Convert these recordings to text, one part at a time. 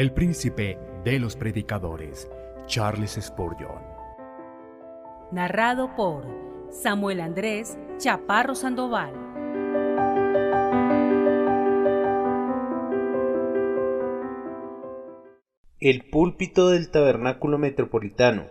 el príncipe de los predicadores, Charles Spurgeon. Narrado por Samuel Andrés Chaparro Sandoval. El púlpito del Tabernáculo Metropolitano,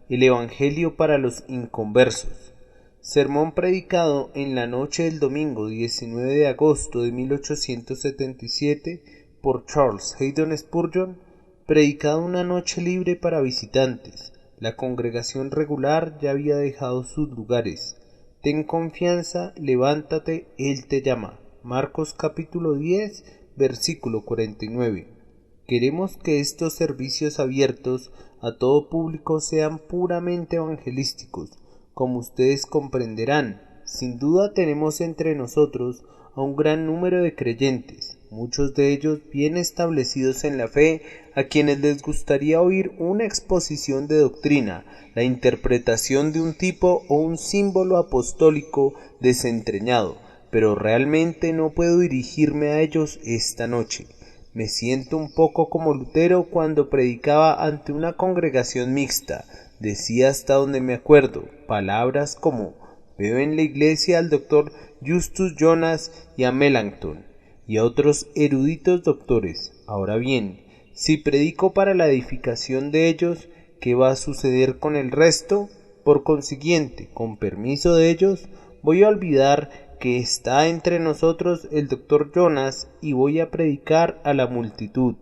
el Evangelio para los inconversos. Sermón predicado en la noche del domingo 19 de agosto de 1877 por Charles Haddon Spurgeon, predicado una noche libre para visitantes. La congregación regular ya había dejado sus lugares. Ten confianza, levántate, Él te llama. Marcos capítulo 10, versículo 49. Queremos que estos servicios abiertos a todo público sean puramente evangelísticos. Como ustedes comprenderán, sin duda tenemos entre nosotros a un gran número de creyentes, muchos de ellos bien establecidos en la fe, a quienes les gustaría oír una exposición de doctrina, la interpretación de un tipo o un símbolo apostólico desentrañado, pero realmente no puedo dirigirme a ellos esta noche. Me siento un poco como Lutero cuando predicaba ante una congregación mixta. Decía, hasta donde me acuerdo, palabras como: veo en la iglesia al doctor Justus Jonas y a Melanchthon y a otros eruditos doctores. Ahora bien, si predico para la edificación de ellos, ¿qué va a suceder con el resto? Por consiguiente, con permiso de ellos, voy a olvidar que está entre nosotros el doctor Jonas y voy a predicar a la multitud.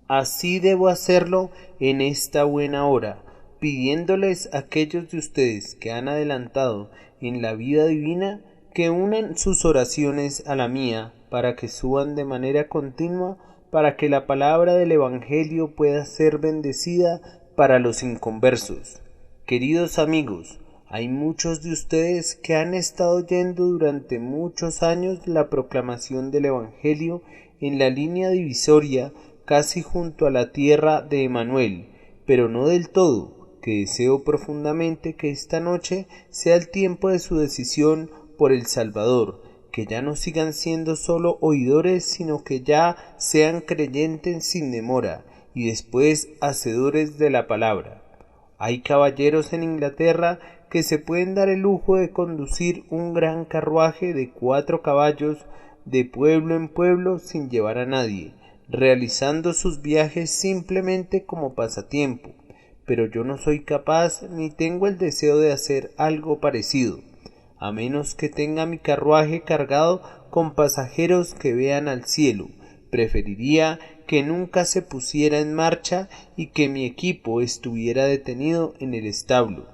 Así debo hacerlo en esta buena hora, pidiéndoles a aquellos de ustedes que han adelantado en la vida divina que unan sus oraciones a la mía para que suban de manera continua, para que la palabra del Evangelio pueda ser bendecida para los inconversos. Queridos amigos, hay muchos de ustedes que han estado oyendo durante muchos años la proclamación del Evangelio en la línea divisoria casi junto a la tierra de Emanuel, pero no del todo, que deseo profundamente que esta noche sea el tiempo de su decisión por el Salvador, que ya no sigan siendo solo oidores, sino que ya sean creyentes sin demora y después hacedores de la palabra. Hay caballeros en Inglaterra que se pueden dar el lujo de conducir un gran carruaje de 4 caballos de pueblo en pueblo sin llevar a nadie, realizando sus viajes simplemente como pasatiempo, pero yo no soy capaz ni tengo el deseo de hacer algo parecido, a menos que tenga mi carruaje cargado con pasajeros que vean al cielo. Preferiría que nunca se pusiera en marcha y que mi equipo estuviera detenido en el establo.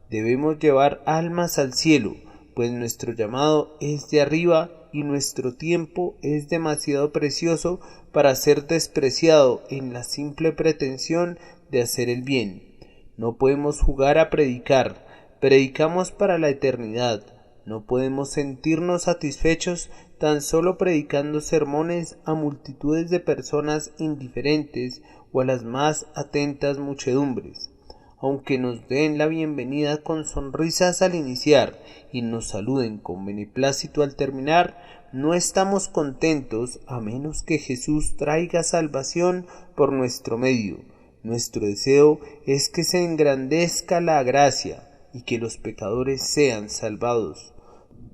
Debemos llevar almas al cielo, pues nuestro llamado es de arriba y nuestro tiempo es demasiado precioso para ser despreciado en la simple pretensión de hacer el bien. No podemos jugar a predicar, predicamos para la eternidad. No podemos sentirnos satisfechos tan solo predicando sermones a multitudes de personas indiferentes o a las más atentas muchedumbres. Aunque nos den la bienvenida con sonrisas al iniciar y nos saluden con beneplácito al terminar, no estamos contentos a menos que Jesús traiga salvación por nuestro medio. Nuestro deseo es que se engrandezca la gracia y que los pecadores sean salvados.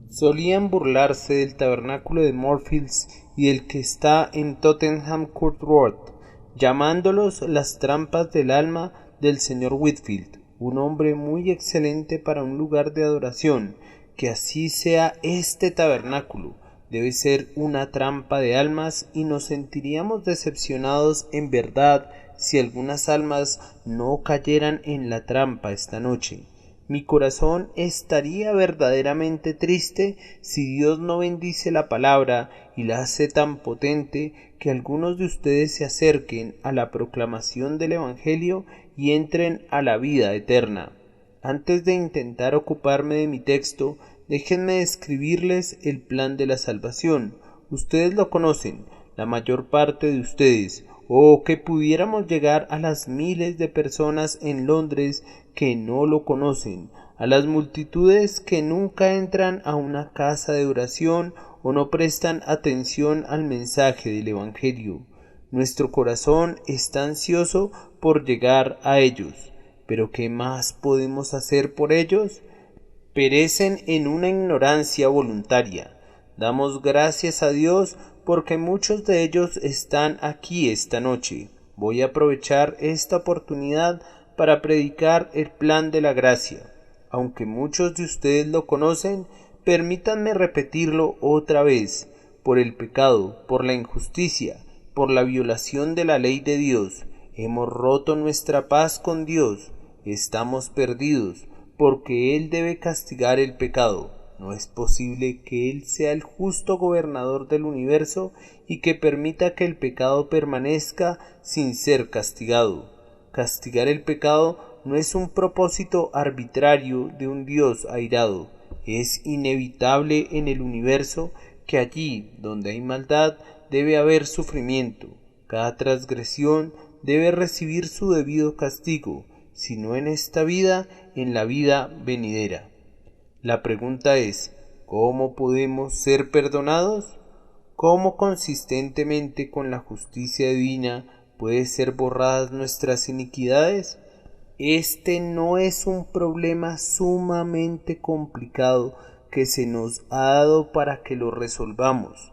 Solían burlarse del tabernáculo de Moorfields y del que está en Tottenham Court Road, llamándolos las trampas del alma del señor Whitefield, un hombre muy excelente para un lugar de adoración. Que así sea este tabernáculo. Debe ser una trampa de almas y nos sentiríamos decepcionados en verdad si algunas almas no cayeran en la trampa esta noche. Mi corazón estaría verdaderamente triste si Dios no bendice la palabra y la hace tan potente que algunos de ustedes se acerquen a la proclamación del Evangelio y entren a la vida eterna. Antes de intentar ocuparme de mi texto, déjenme describirles el plan de la salvación. Ustedes lo conocen, la mayor parte de ustedes, o que pudiéramos llegar a las miles de personas en Londres que no lo conocen, a las multitudes que nunca entran a una casa de oración o no prestan atención al mensaje del Evangelio. Nuestro corazón está ansioso por llegar a ellos. ¿Pero qué más podemos hacer por ellos? Perecen en una ignorancia voluntaria. Damos gracias a Dios porque muchos de ellos están aquí esta noche. Voy a aprovechar esta oportunidad para predicar el plan de la gracia. Aunque muchos de ustedes lo conocen, permítanme repetirlo otra vez. Por el pecado, por la injusticia, por la violación de la ley de Dios, hemos roto nuestra paz con Dios. Estamos perdidos, porque Él debe castigar el pecado. No es posible que Él sea el justo gobernador del universo y que permita que el pecado permanezca sin ser castigado. Castigar el pecado no es un propósito arbitrario de un Dios airado. Es inevitable en el universo que allí donde hay maldad debe haber sufrimiento. Cada transgresión debe recibir su debido castigo, si no en esta vida, en la vida venidera. La pregunta es, ¿cómo podemos ser perdonados? ¿Cómo consistentemente con la justicia divina pueden ser borradas nuestras iniquidades? Este no es un problema sumamente complicado que se nos ha dado para que lo resolvamos.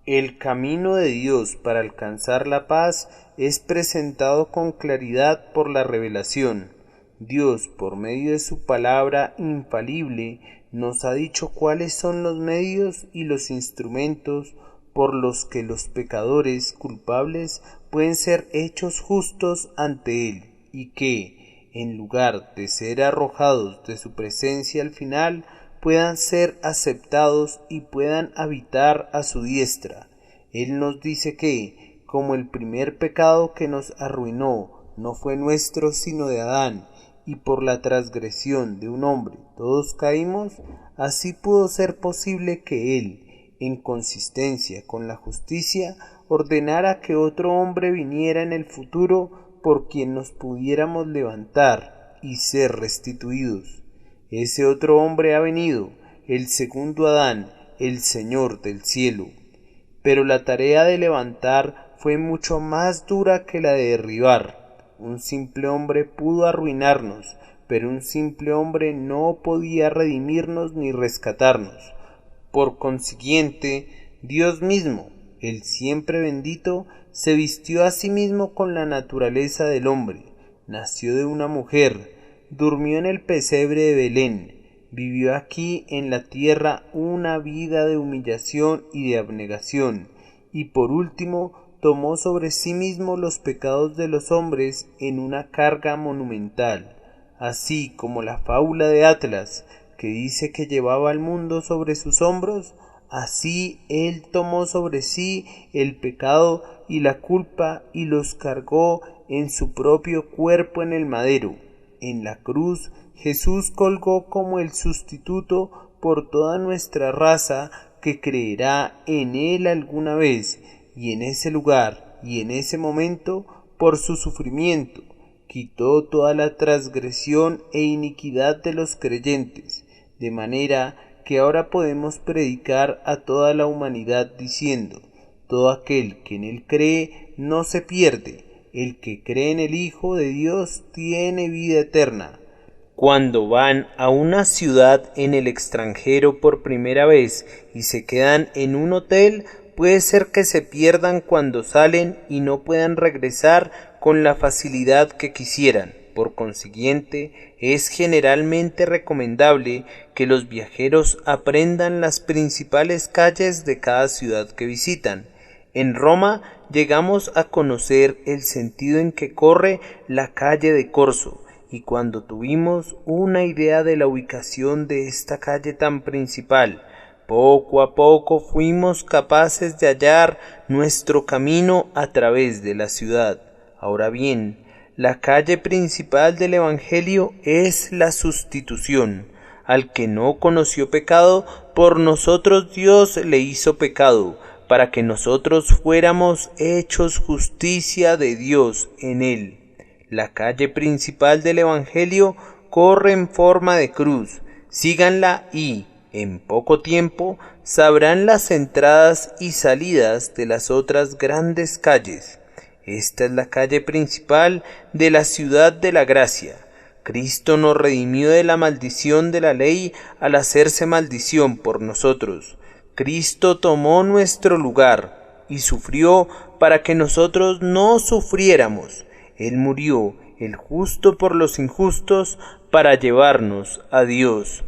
El camino de Dios para alcanzar la paz es presentado con claridad por la revelación. Dios, por medio de su palabra infalible, nos ha dicho cuáles son los medios y los instrumentos por los que los pecadores culpables pueden ser hechos justos ante Él, y que, en lugar de ser arrojados de su presencia al final, puedan ser aceptados y puedan habitar a su diestra. Él nos dice que, como el primer pecado que nos arruinó no fue nuestro sino de Adán, y por la transgresión de un hombre todos caímos, así pudo ser posible que Él, en consistencia con la justicia, ordenara que otro hombre viniera en el futuro por quien nos pudiéramos levantar y ser restituidos. Ese otro hombre ha venido, el segundo Adán, el Señor del cielo. Pero la tarea de levantar fue mucho más dura que la de derribar. Un simple hombre pudo arruinarnos, pero un simple hombre no podía redimirnos ni rescatarnos. Por consiguiente, Dios mismo, el siempre bendito, se vistió a sí mismo con la naturaleza del hombre, nació de una mujer, durmió en el pesebre de Belén, vivió aquí en la tierra una vida de humillación y de abnegación, y por último tomó sobre sí mismo los pecados de los hombres en una carga monumental, así como la fábula de Atlas, que dice que llevaba al mundo sobre sus hombros, así Él tomó sobre sí el pecado y la culpa y los cargó en su propio cuerpo en el madero. En la cruz Jesús colgó como el sustituto por toda nuestra raza que creerá en Él alguna vez, y en ese lugar y en ese momento, por su sufrimiento, quitó toda la transgresión e iniquidad de los creyentes, de manera que ahora podemos predicar a toda la humanidad diciendo: todo aquel que en Él cree no se pierde, el que cree en el Hijo de Dios tiene vida eterna. Cuando van a una ciudad en el extranjero por primera vez y se quedan en un hotel, puede ser que se pierdan cuando salen y no puedan regresar con la facilidad que quisieran. Por consiguiente, es generalmente recomendable que los viajeros aprendan las principales calles de cada ciudad que visitan. En Roma llegamos a conocer el sentido en que corre la calle de Corso, y cuando tuvimos una idea de la ubicación de esta calle tan principal, poco a poco fuimos capaces de hallar nuestro camino a través de la ciudad. Ahora bien, la calle principal del Evangelio es la sustitución. Al que no conoció pecado, por nosotros Dios le hizo pecado, para que nosotros fuéramos hechos justicia de Dios en él. La calle principal del Evangelio corre en forma de cruz. Síganla y, en poco tiempo, sabrán las entradas y salidas de las otras grandes calles. Esta es la calle principal de la ciudad de la gracia. Cristo nos redimió de la maldición de la ley al hacerse maldición por nosotros. Cristo tomó nuestro lugar y sufrió para que nosotros no sufriéramos. Él murió, el justo por los injustos, para llevarnos a Dios.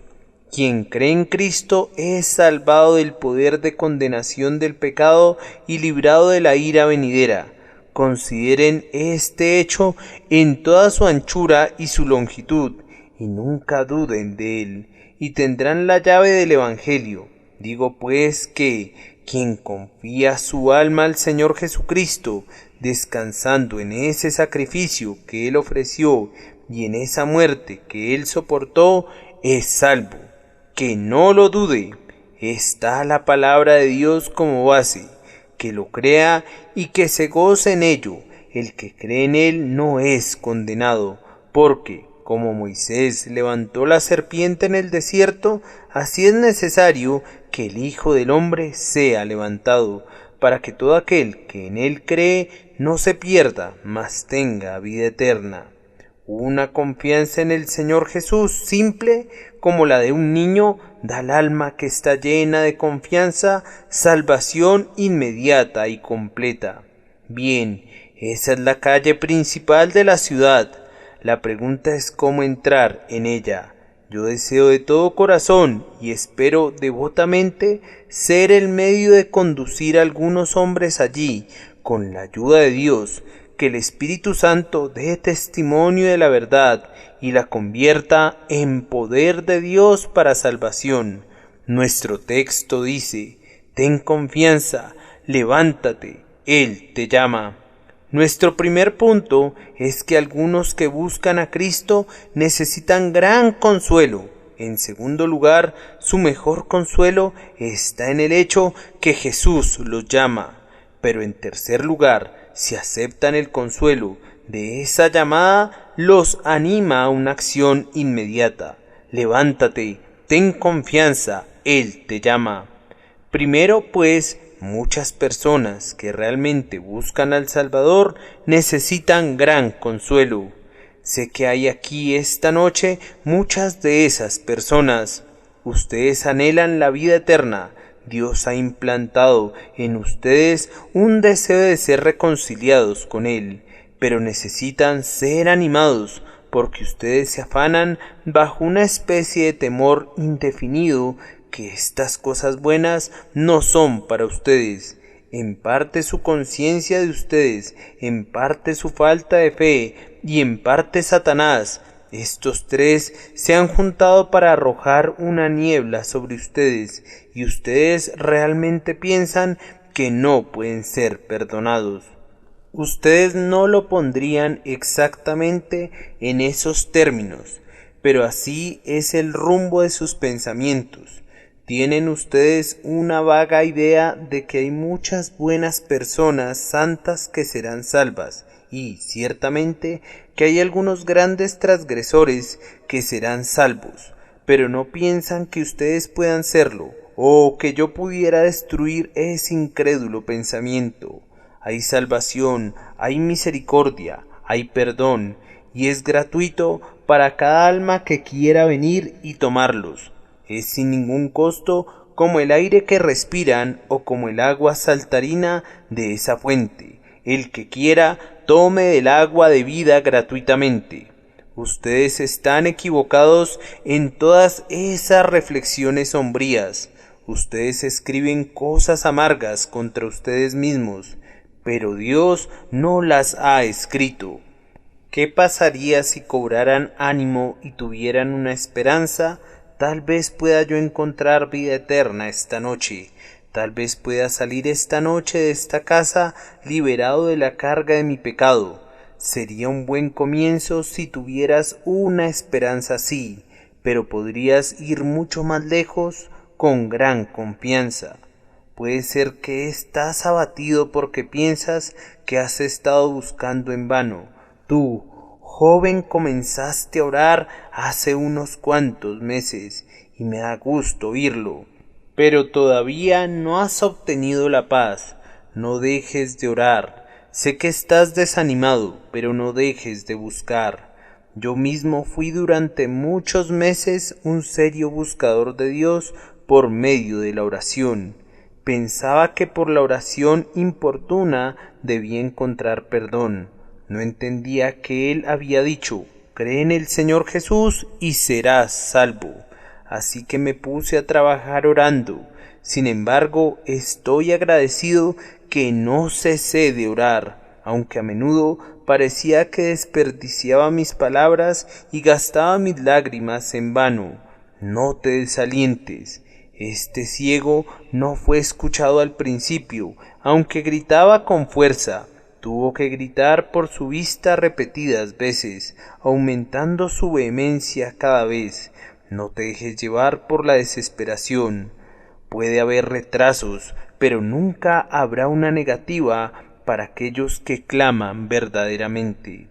Quien cree en Cristo es salvado del poder de condenación del pecado y librado de la ira venidera. Consideren este hecho en toda su anchura y su longitud, y nunca duden de él, y tendrán la llave del Evangelio. Digo pues que quien confía su alma al Señor Jesucristo, descansando en ese sacrificio que Él ofreció y en esa muerte que Él soportó, es salvo. Que no lo dude. Está la palabra de Dios como base. Que lo crea y que se goce en ello. El que cree en Él no es condenado, porque, como Moisés levantó la serpiente en el desierto, así es necesario que el Hijo del Hombre sea levantado, para que todo aquel que en Él cree no se pierda, mas tenga vida eterna. Una confianza en el Señor Jesús simple como la de un niño da al alma que está llena de confianza salvación inmediata y completa. Bien, esa es la calle principal de la ciudad. La pregunta es cómo entrar en ella. Yo deseo de todo corazón y espero devotamente ser el medio de conducir a algunos hombres allí, con la ayuda de Dios, que el Espíritu Santo dé testimonio de la verdad y la convierta en poder de Dios para salvación. Nuestro texto dice: ten confianza, levántate, Él te llama. Nuestro primer punto es que algunos que buscan a Cristo necesitan gran consuelo. En segundo lugar, su mejor consuelo está en el hecho que Jesús los llama. Pero en tercer lugar, si aceptan el consuelo de esa llamada, los anima a una acción inmediata. Levántate, ten confianza, Él te llama. Primero, pues, muchas personas que realmente buscan al Salvador necesitan gran consuelo. Sé que hay aquí esta noche muchas de esas personas. Ustedes anhelan la vida eterna. Dios ha implantado en ustedes un deseo de ser reconciliados con Él, pero necesitan ser animados porque ustedes se afanan bajo una especie de temor indefinido que estas cosas buenas no son para ustedes. En parte su conciencia de ustedes, en parte su falta de fe y en parte Satanás. Estos tres se han juntado para arrojar una niebla sobre ustedes y ustedes realmente piensan que no pueden ser perdonados. Ustedes no lo pondrían exactamente en esos términos, pero así es el rumbo de sus pensamientos. Tienen ustedes una vaga idea de que hay muchas buenas personas santas que serán salvas y, ciertamente, que hay algunos grandes transgresores que serán salvos, pero no piensan que ustedes puedan serlo o que yo pudiera destruir ese incrédulo pensamiento. Hay salvación, hay misericordia, hay perdón, y es gratuito para cada alma que quiera venir y tomarlos. Es sin ningún costo, como el aire que respiran o como el agua saltarina de esa fuente. El que quiera, tome del agua de vida gratuitamente. Ustedes están equivocados en todas esas reflexiones sombrías. Ustedes escriben cosas amargas contra ustedes mismos, pero Dios no las ha escrito. ¿Qué pasaría si cobraran ánimo y tuvieran una esperanza? Tal vez pueda yo encontrar vida eterna esta noche. Tal vez pueda salir esta noche de esta casa liberado de la carga de mi pecado. Sería un buen comienzo si tuvieras una esperanza así, pero podrías ir mucho más lejos con gran confianza. Puede ser que estás abatido porque piensas que has estado buscando en vano. Tú, joven, comenzaste a orar hace unos cuantos meses y me da gusto oírlo, pero todavía no has obtenido la paz. No dejes de orar. Sé que estás desanimado, pero no dejes de buscar. Yo mismo fui durante muchos meses un serio buscador de Dios por medio de la oración. Pensaba que por la oración importuna debía encontrar perdón. No entendía que Él había dicho: cree en el Señor Jesús y serás salvo. Así que me puse a trabajar orando. Sin embargo, estoy agradecido que no cesé de orar, aunque a menudo parecía que desperdiciaba mis palabras y gastaba mis lágrimas en vano. No te desalientes. Este ciego no fue escuchado al principio, aunque gritaba con fuerza. Tuvo que gritar por su vista repetidas veces, aumentando su vehemencia cada vez. No te dejes llevar por la desesperación. Puede haber retrasos, pero nunca habrá una negativa para aquellos que claman verdaderamente.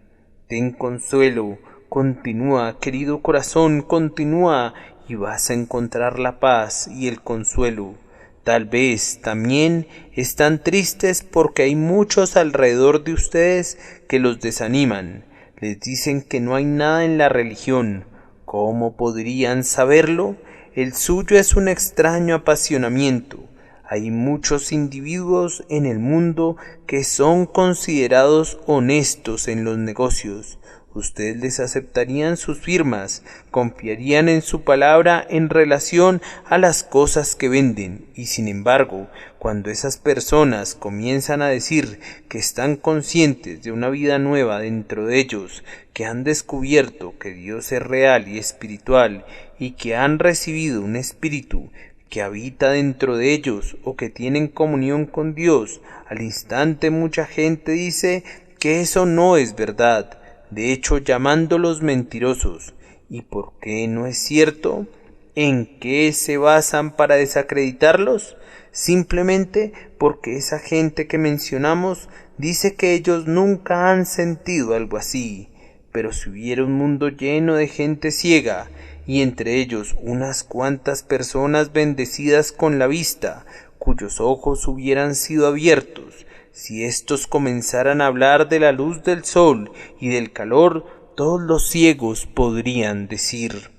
Ten consuelo, continúa, querido corazón, continúa, y vas a encontrar la paz y el consuelo. Tal vez también están tristes porque hay muchos alrededor de ustedes que los desaniman. Les dicen que no hay nada en la religión. ¿Cómo podrían saberlo? El suyo es un extraño apasionamiento. Hay muchos individuos en el mundo que son considerados honestos en los negocios. Ustedes les aceptarían sus firmas, confiarían en su palabra en relación a las cosas que venden, y sin embargo, cuando esas personas comienzan a decir que están conscientes de una vida nueva dentro de ellos, que han descubierto que Dios es real y espiritual, y que han recibido un espíritu que habita dentro de ellos o que tienen comunión con Dios, al instante mucha gente dice que eso no es verdad, de hecho llamándolos mentirosos. ¿Y por qué no es cierto? ¿En qué se basan para desacreditarlos? Simplemente porque esa gente que mencionamos dice que ellos nunca han sentido algo así. Pero si hubiera un mundo lleno de gente ciega, y entre ellos unas cuantas personas bendecidas con la vista, cuyos ojos hubieran sido abiertos, si éstos comenzaran a hablar de la luz del sol y del calor, todos los ciegos podrían decir: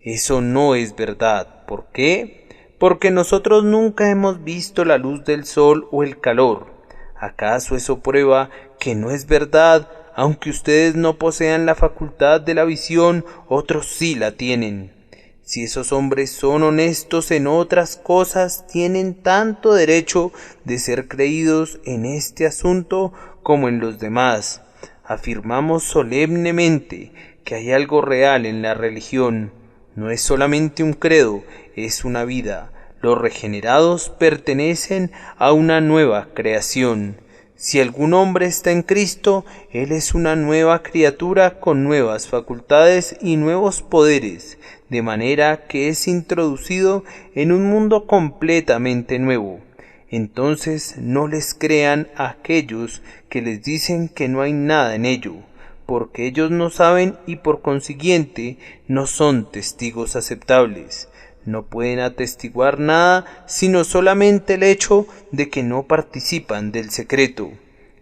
eso no es verdad. ¿Por qué? Porque nosotros nunca hemos visto la luz del sol o el calor. ¿Acaso eso prueba que no es verdad? Aunque ustedes no posean la facultad de la visión, otros sí la tienen. Si esos hombres son honestos en otras cosas, tienen tanto derecho de ser creídos en este asunto como en los demás. Afirmamos solemnemente que hay algo real en la religión. No es solamente un credo, es una vida. Los regenerados pertenecen a una nueva creación. Si algún hombre está en Cristo, él es una nueva criatura con nuevas facultades y nuevos poderes, de manera que es introducido en un mundo completamente nuevo. Entonces no les crean a aquellos que les dicen que no hay nada en ello, porque ellos no saben y por consiguiente no son testigos aceptables. No pueden atestiguar nada sino solamente el hecho de que no participan del secreto.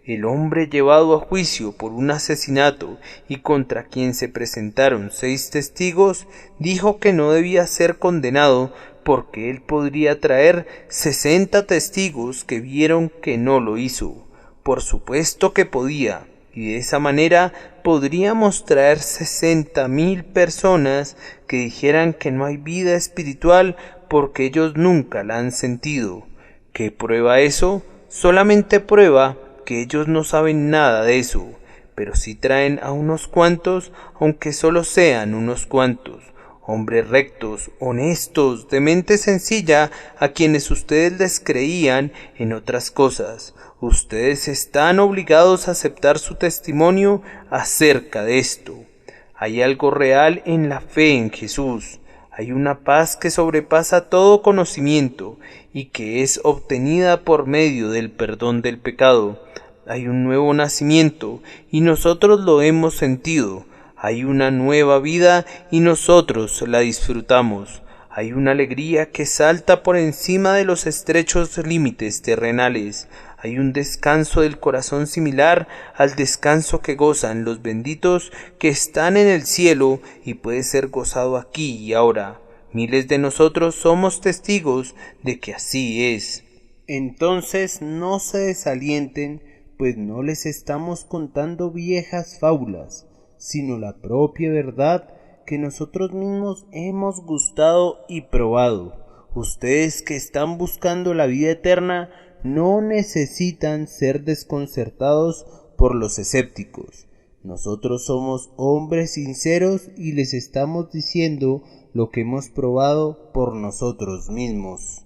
El hombre llevado a juicio por un asesinato y contra quien se presentaron 6 testigos dijo que no debía ser condenado porque él podría traer 60 testigos que vieron que no lo hizo. Por supuesto que podía, y de esa manera podríamos traer 60,000 personas que dijeran que no hay vida espiritual porque ellos nunca la han sentido. ¿Qué prueba eso? Solamente prueba que ellos no saben nada de eso, pero sí traen a unos cuantos, aunque solo sean unos cuantos, hombres rectos, honestos, de mente sencilla, a quienes ustedes les creían en otras cosas. Ustedes están obligados a aceptar su testimonio acerca de esto. Hay algo real en la fe en Jesús. Hay una paz que sobrepasa todo conocimiento y que es obtenida por medio del perdón del pecado. Hay un nuevo nacimiento y nosotros lo hemos sentido. Hay una nueva vida y nosotros la disfrutamos. Hay una alegría que salta por encima de los estrechos límites terrenales. Hay un descanso del corazón similar al descanso que gozan los benditos que están en el cielo y puede ser gozado aquí y ahora. Miles de nosotros somos testigos de que así es. Entonces no se desalienten, pues no les estamos contando viejas fábulas, sino la propia verdad que nosotros mismos hemos gustado y probado. Ustedes que están buscando la vida eterna no necesitan ser desconcertados por los escépticos. Nosotros somos hombres sinceros y les estamos diciendo lo que hemos probado por nosotros mismos.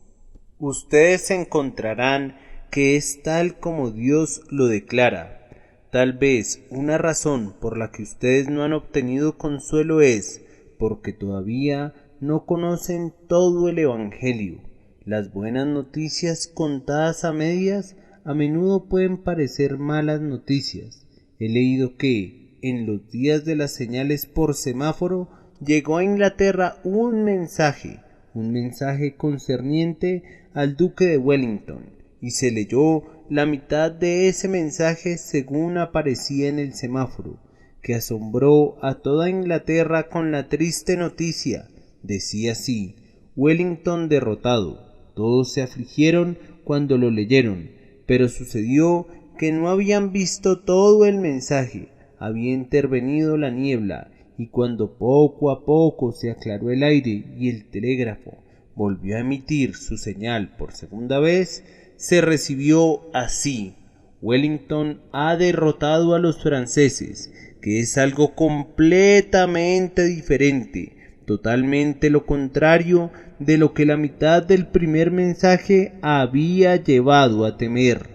Ustedes encontrarán que es tal como Dios lo declara. Tal vez una razón por la que ustedes no han obtenido consuelo es porque todavía no conocen todo el Evangelio. Las buenas noticias contadas a medias a menudo pueden parecer malas noticias. He leído que, en los días de las señales por semáforo, llegó a Inglaterra un mensaje concerniente al duque de Wellington, y se leyó la mitad de ese mensaje según aparecía en el semáforo, que asombró a toda Inglaterra con la triste noticia. Decía así: Wellington derrotado. Todos se afligieron cuando lo leyeron, pero sucedió que no habían visto todo el mensaje. Había intervenido la niebla, y cuando poco a poco se aclaró el aire y el telégrafo volvió a emitir su señal por segunda vez, se recibió así: Wellington ha derrotado a los franceses, que es algo completamente diferente, totalmente lo contrario de lo que la mitad del primer mensaje había llevado a temer.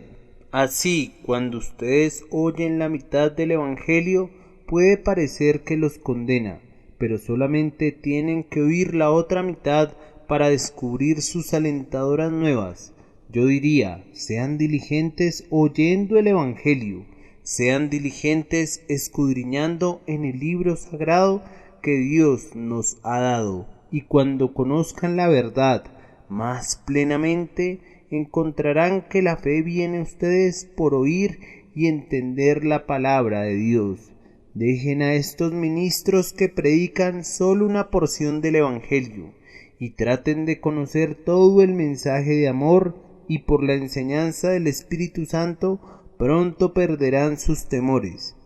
Así, cuando ustedes oyen la mitad del Evangelio, puede parecer que los condena, pero solamente tienen que oír la otra mitad para descubrir sus alentadoras nuevas. Yo diría, sean diligentes oyendo el Evangelio, sean diligentes escudriñando en el libro sagrado que Dios nos ha dado, y cuando conozcan la verdad más plenamente, encontrarán que la fe viene a ustedes por oír y entender la palabra de Dios. Dejen a estos ministros que predican solo una porción del Evangelio y traten de conocer todo el mensaje de amor, y por la enseñanza del Espíritu Santo pronto perderán sus temores.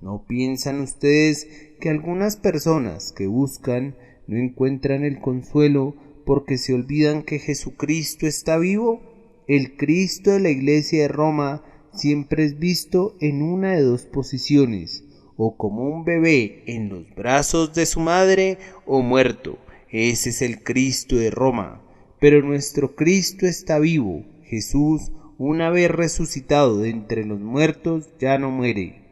¿No piensan ustedes que algunas personas que buscan no encuentran el consuelo porque se olvidan que Jesucristo está vivo? El Cristo de la Iglesia de Roma siempre es visto en una de dos posiciones: o como un bebé en los brazos de su madre, o muerto. Ese es el Cristo de Roma. Pero nuestro Cristo está vivo. Jesús, una vez resucitado de entre los muertos, ya no muere.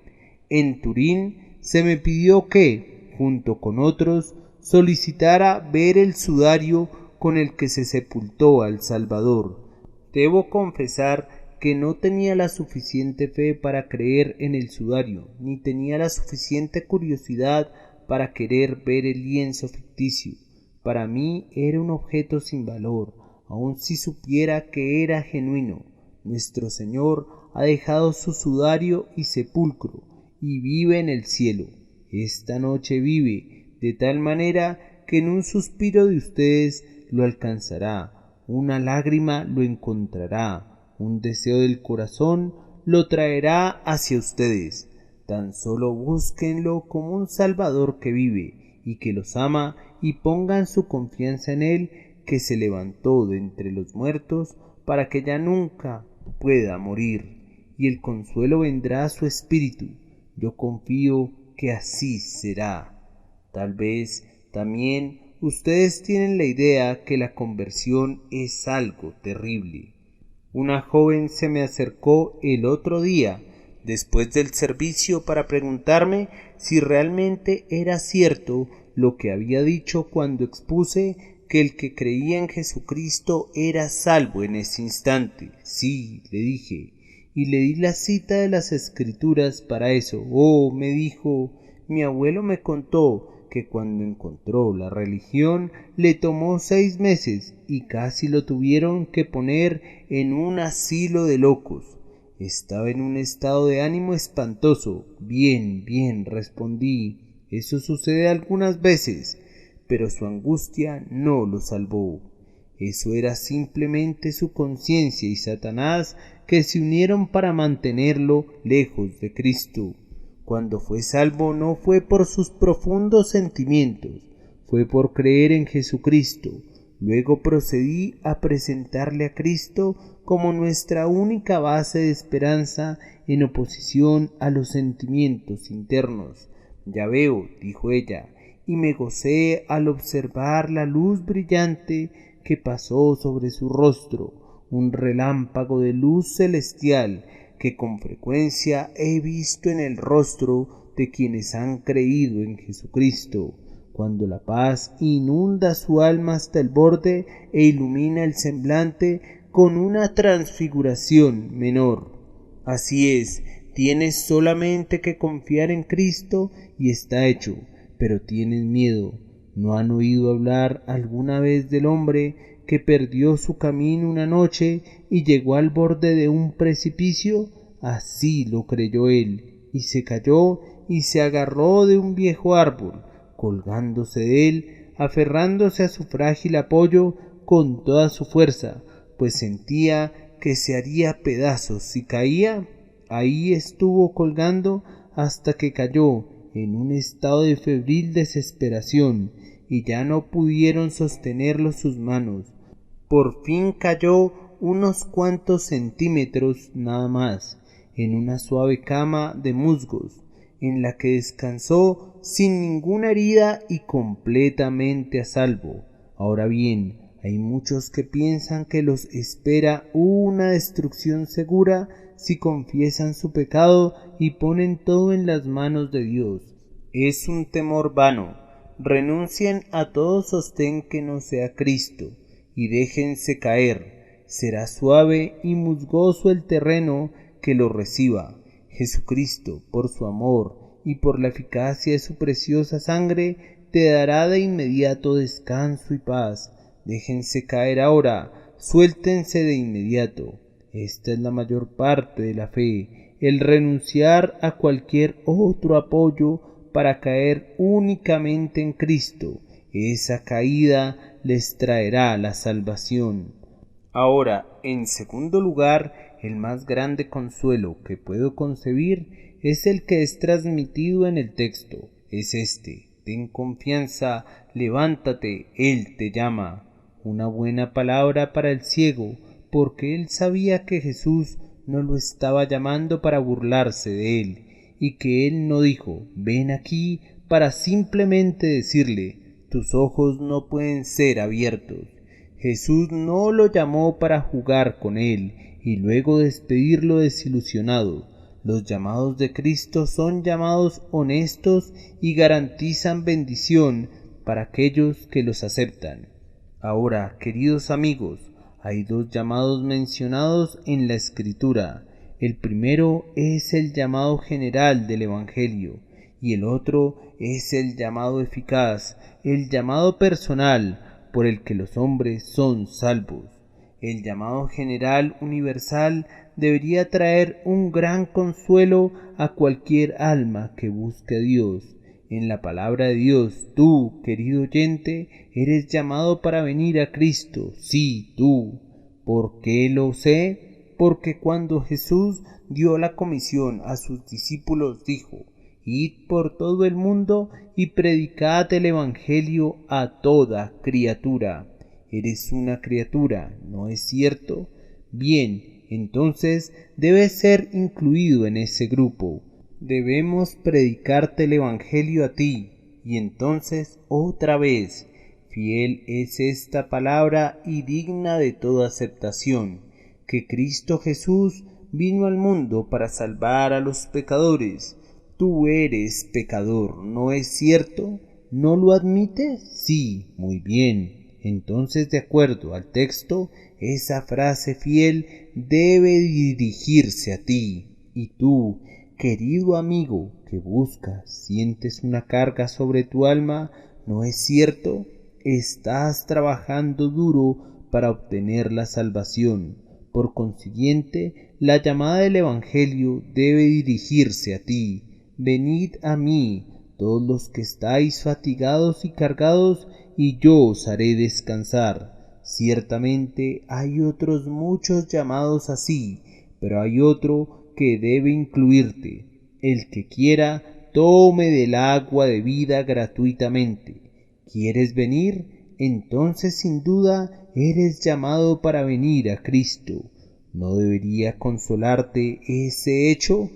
En Turín se me pidió que, junto con otros, solicitara ver el sudario con el que se sepultó al Salvador. Debo confesar que no tenía la suficiente fe para creer en el sudario, ni tenía la suficiente curiosidad para querer ver el lienzo ficticio. Para mí era un objeto sin valor, aun si supiera que era genuino. Nuestro Señor ha dejado su sudario y sepulcro, y vive en el cielo. Esta noche vive, de tal manera que en un suspiro de ustedes lo alcanzará, una lágrima lo encontrará, un deseo del corazón lo traerá hacia ustedes. Tan solo búsquenlo como un Salvador que vive y que los ama, y pongan su confianza en Él, que se levantó de entre los muertos para que ya nunca pueda morir, y el consuelo vendrá a su espíritu. Yo confío que así será. Tal vez también ustedes tienen la idea que la conversión es algo terrible. Una joven se me acercó el otro día, después del servicio, para preguntarme si realmente era cierto lo que había dicho cuando expuse que el que creía en Jesucristo era salvo en ese instante. Sí, le dije, y le di la cita de las Escrituras para eso. Oh, me dijo, mi abuelo me contó que cuando encontró la religión le tomó 6 meses y casi lo tuvieron que poner en un asilo de locos. Estaba en un estado de ánimo espantoso. Bien, bien, respondí. Eso sucede algunas veces, pero su angustia no lo salvó. Eso era simplemente su conciencia y Satanás que se unieron para mantenerlo lejos de Cristo. Cuando fue salvo no fue por sus profundos sentimientos, fue por creer en Jesucristo. Luego procedí a presentarle a Cristo como nuestra única base de esperanza en oposición a los sentimientos internos. Ya veo, dijo ella, y me gocé al observar la luz brillante que pasó sobre su rostro, un relámpago de luz celestial que con frecuencia he visto en el rostro de quienes han creído en Jesucristo, cuando la paz inunda su alma hasta el borde e ilumina el semblante con una transfiguración menor. Así es, tienes solamente que confiar en Cristo y está hecho, pero tienes miedo. ¿No han oído hablar alguna vez del hombre que perdió su camino una noche y llegó al borde de un precipicio? Así lo creyó él, y se cayó y se agarró de un viejo árbol, colgándose de él, aferrándose a su frágil apoyo con toda su fuerza, pues sentía que se haría pedazos si caía. Ahí estuvo colgando hasta que cayó en un estado de febril desesperación, y ya no pudieron sostenerlo sus manos. Por fin cayó unos cuantos centímetros nada más, en una suave cama de musgos, en la que descansó sin ninguna herida y completamente a salvo. Ahora bien, hay muchos que piensan que los espera una destrucción segura si confiesan su pecado y ponen todo en las manos de Dios. Es un temor vano. Renuncien a todo sostén que no sea Cristo y déjense caer. Será suave y musgoso el terreno que lo reciba. Jesucristo, por su amor y por la eficacia de su preciosa sangre, te dará de inmediato descanso y paz. Déjense caer ahora, suéltense de inmediato. Esta es la mayor parte de la fe, el renunciar a cualquier otro apoyo para caer únicamente en Cristo. Esa caída les traerá la salvación. Ahora, en segundo lugar, el más grande consuelo que puedo concebir es el que es transmitido en el texto. Es este: ten confianza, levántate, Él te llama. Una buena palabra para el ciego, porque él sabía que Jesús no lo estaba llamando para burlarse de él, y que él no dijo, ven aquí, para simplemente decirle, tus ojos no pueden ser abiertos. Jesús no lo llamó para jugar con él y luego despedirlo desilusionado. Los llamados de Cristo son llamados honestos y garantizan bendición para aquellos que los aceptan. Ahora, queridos amigos, hay dos llamados mencionados en la Escritura. El primero es el llamado general del Evangelio y el otro es el llamado eficaz, el llamado personal por el que los hombres son salvos. El llamado general universal debería traer un gran consuelo a cualquier alma que busque a Dios. En la palabra de Dios, tú, querido oyente, eres llamado para venir a Cristo. Sí, tú. ¿Por qué lo sé? Porque cuando Jesús dio la comisión a sus discípulos dijo, id por todo el mundo y predicad el Evangelio a toda criatura. Eres una criatura, ¿no es cierto? Bien, entonces debes ser incluido en ese grupo. Debemos predicarte el Evangelio a ti, y entonces otra vez, fiel es esta palabra y digna de toda aceptación, que Cristo Jesús vino al mundo para salvar a los pecadores. Tú eres pecador, ¿no es cierto? ¿No lo admites? Sí, muy bien. Entonces, de acuerdo al texto, esa frase fiel debe dirigirse a ti. Y tú, querido amigo que buscas, sientes una carga sobre tu alma, ¿no es cierto? Estás trabajando duro para obtener la salvación. Por consiguiente, la llamada del Evangelio debe dirigirse a ti. Venid a mí, todos los que estáis fatigados y cargados, y yo os haré descansar. Ciertamente hay otros muchos llamados así, pero hay otro que debe incluirte. El que quiera, tome del agua de vida gratuitamente. ¿Quieres venir? Entonces sin duda eres llamado para venir a Cristo. ¿No debería consolarte ese hecho?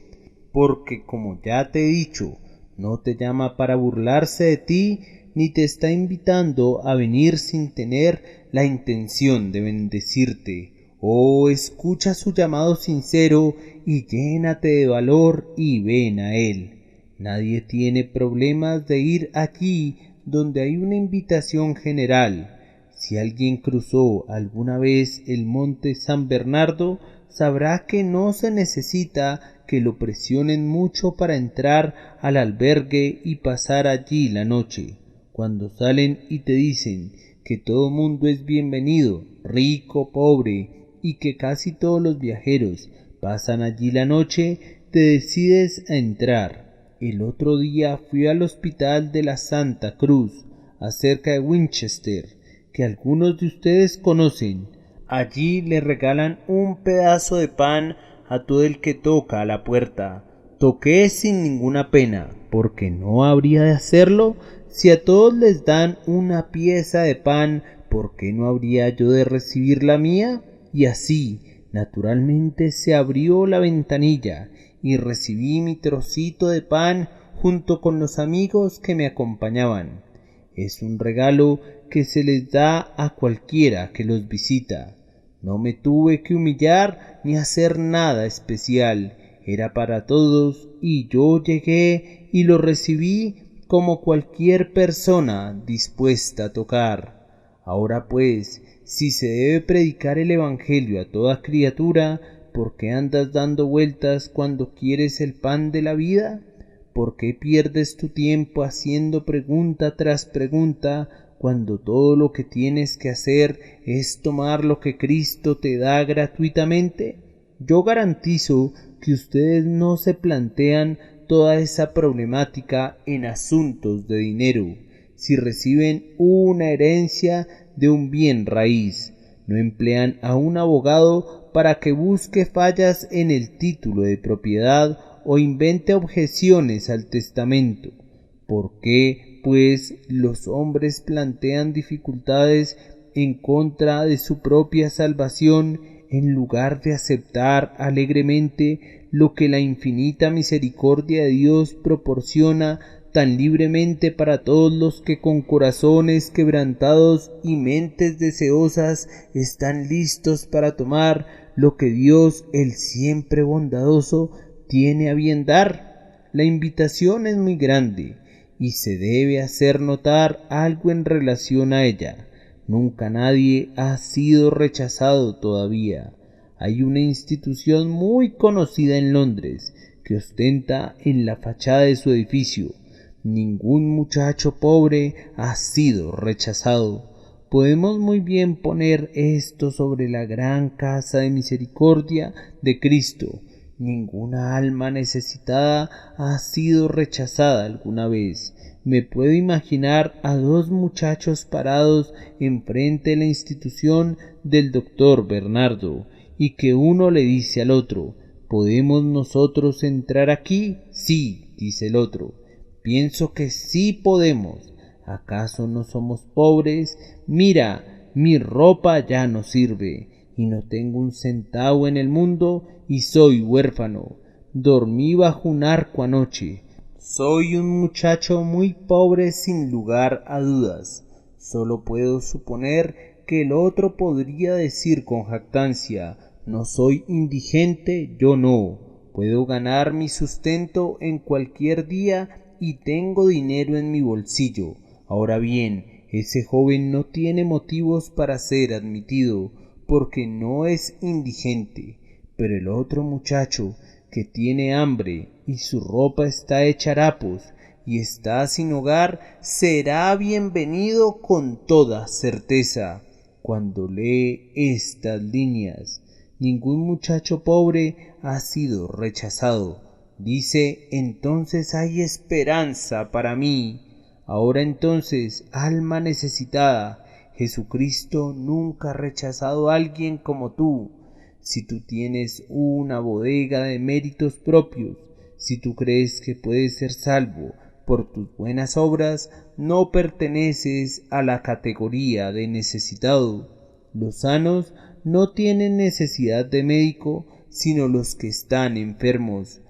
Porque, como ya te he dicho, no te llama para burlarse de ti, ni te está invitando a venir sin tener la intención de bendecirte. Oh, escucha su llamado sincero y llénate de valor y ven a él. Nadie tiene problemas de ir allí donde hay una invitación general. Si alguien cruzó alguna vez el monte San Bernardo, sabrá que no se necesita que lo presionen mucho para entrar al albergue y pasar allí la noche. Cuando salen y te dicen que todo mundo es bienvenido, rico, pobre, y que casi todos los viajeros pasan allí la noche, te decides a entrar. El otro día fui al hospital de la Santa Cruz, cerca de Winchester, que algunos de ustedes conocen. Allí le regalan un pedazo de pan a todo el que toca a la puerta. Toqué sin ninguna pena, porque no habría de hacerlo. Si a todos les dan una pieza de pan, ¿por qué no habría yo de recibir la mía? Y así, naturalmente, se abrió la ventanilla y recibí mi trocito de pan junto con los amigos que me acompañaban. Es un regalo que se les da a cualquiera que los visita. No me tuve que humillar ni hacer nada especial. Era para todos y yo llegué y lo recibí como cualquier persona dispuesta a tocar. Ahora pues, si se debe predicar el Evangelio a toda criatura, ¿por qué andas dando vueltas cuando quieres el pan de la vida? ¿Por qué pierdes tu tiempo haciendo pregunta tras pregunta cuando todo lo que tienes que hacer es tomar lo que Cristo te da gratuitamente? Yo garantizo que ustedes no se plantean toda esa problemática en asuntos de dinero. Si reciben una herencia de un bien raíz, no emplean a un abogado para que busque fallas en el título de propiedad o invente objeciones al testamento. ¿Por qué, pues, los hombres plantean dificultades en contra de su propia salvación en lugar de aceptar alegremente lo que la infinita misericordia de Dios proporciona tan libremente para todos los que con corazones quebrantados y mentes deseosas están listos para tomar lo que Dios, el siempre bondadoso, tiene a bien dar? La invitación es muy grande y se debe hacer notar algo en relación a ella. Nunca nadie ha sido rechazado todavía. Hay una institución muy conocida en Londres que ostenta en la fachada de su edificio: ningún muchacho pobre ha sido rechazado. Podemos muy bien poner esto sobre la gran casa de misericordia de Cristo. Ninguna alma necesitada ha sido rechazada alguna vez. Me puedo imaginar a dos muchachos parados enfrente de la institución del doctor Bernardo, y que uno le dice al otro: ¿podemos nosotros entrar aquí? Sí, dice el otro. Pienso que sí podemos. ¿Acaso no somos pobres? Mira, mi ropa ya no sirve, y no tengo un centavo en el mundo, y soy huérfano. Dormí bajo un arco anoche. Soy un muchacho muy pobre sin lugar a dudas. Solo puedo suponer que el otro podría decir con jactancia: no soy indigente, yo no. Puedo ganar mi sustento en cualquier día y tengo dinero en mi bolsillo. Ahora bien, ese joven no tiene motivos para ser admitido, porque no es indigente. Pero el otro muchacho, que tiene hambre y su ropa está hecha harapos y está sin hogar, será bienvenido con toda certeza. Cuando lee estas líneas, Ningún muchacho pobre ha sido rechazado. Dice, entonces hay esperanza para mí. Ahora entonces, alma necesitada, Jesucristo nunca ha rechazado a alguien como tú. Si tú tienes una bodega de méritos propios, si tú crees que puedes ser salvo por tus buenas obras, no perteneces a la categoría de necesitado. Los sanos no tienen necesidad de médico, sino los que están enfermos.